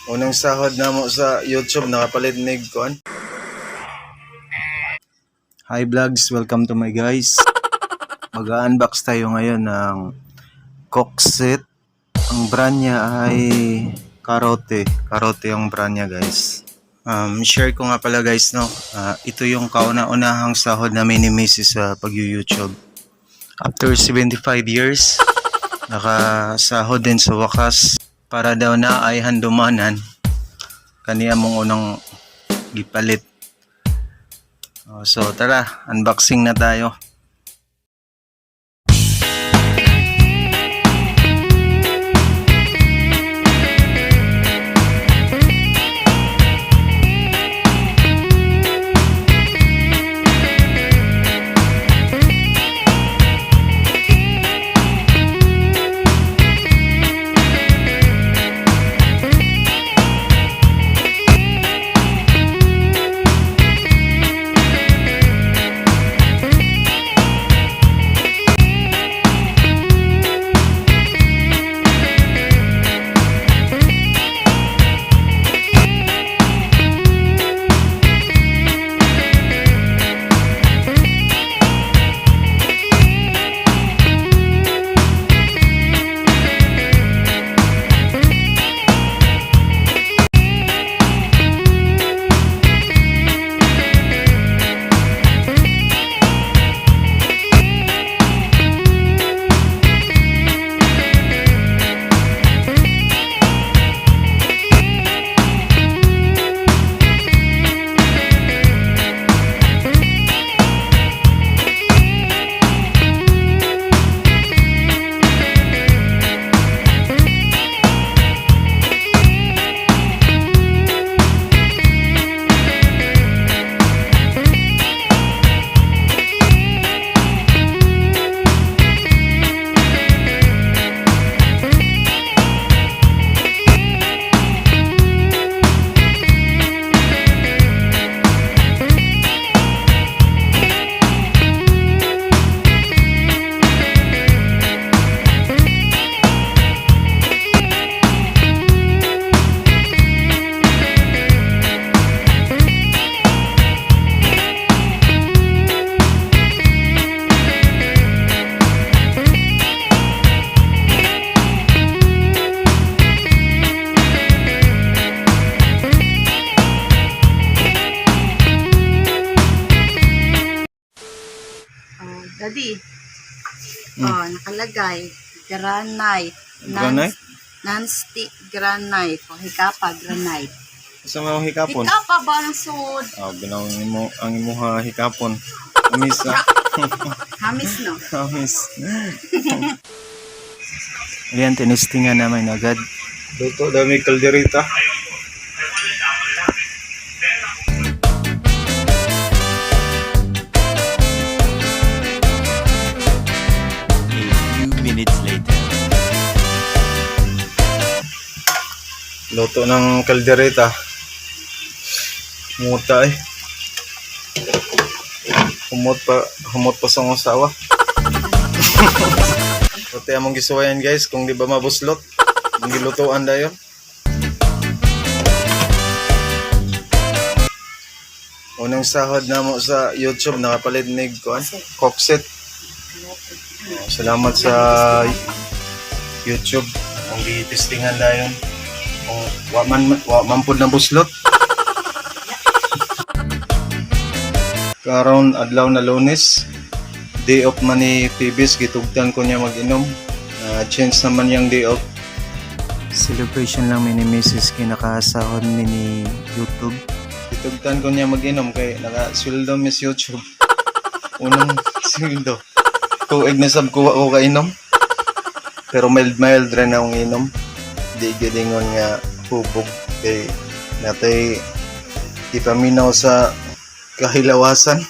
Unang sahod na mo sa YouTube, nakapalit nig kuan. Hi vlogs, welcome to my guys. Mag-unbox tayo ngayon ng Coke set. Ang brand niya ay Carote. Carote yung brand niya guys. Share ko nga pala guys no. Ito yung kauna-unahang sahod namin ni Mrs. sa pag-YouTube. After 75 years, nakasahod din sa wakas. Para daw na ay handumanan kaniya mong unang gipalit. So tara, unboxing na tayo. Daddy, nakalagay, granite, Granite? non-stick granite, o hikapa granite. Sa mga hikapon. Hikapa ba ng sud? Binawin mo ang imuha hikapon. Amis ah. Hamis no? Amis. Ayan, tinistingan namin agad. Luto dami kalderita. Luto ng kaldereta. Muta eh. Humot pa sa usawa. Pati among gisuwayan guys, kung di ba mabuslot. Ang gilutuan dayon. Unang sahod na mo sa YouTube, nakapalit nig kuan. Coke set. Salamat sa YouTube. Kung di-testingan dayon. Kung wa man pud na buslot. Karon adlaw na Lunes, day off man ni Phoebes, gitugtan ko niya mag-inom. Change naman yung day off. Celebration lang ni Mrs. kinakasahod ni YouTube. Gitugtan ko niya mag-inom kay naka-sweldo Miss YouTube. Unang sweldo. Tuig na sab kuha ko kainom. Pero mild rin akong inom. Di gilingon nga hubog kay natay ipaminaw sa kahilawasan.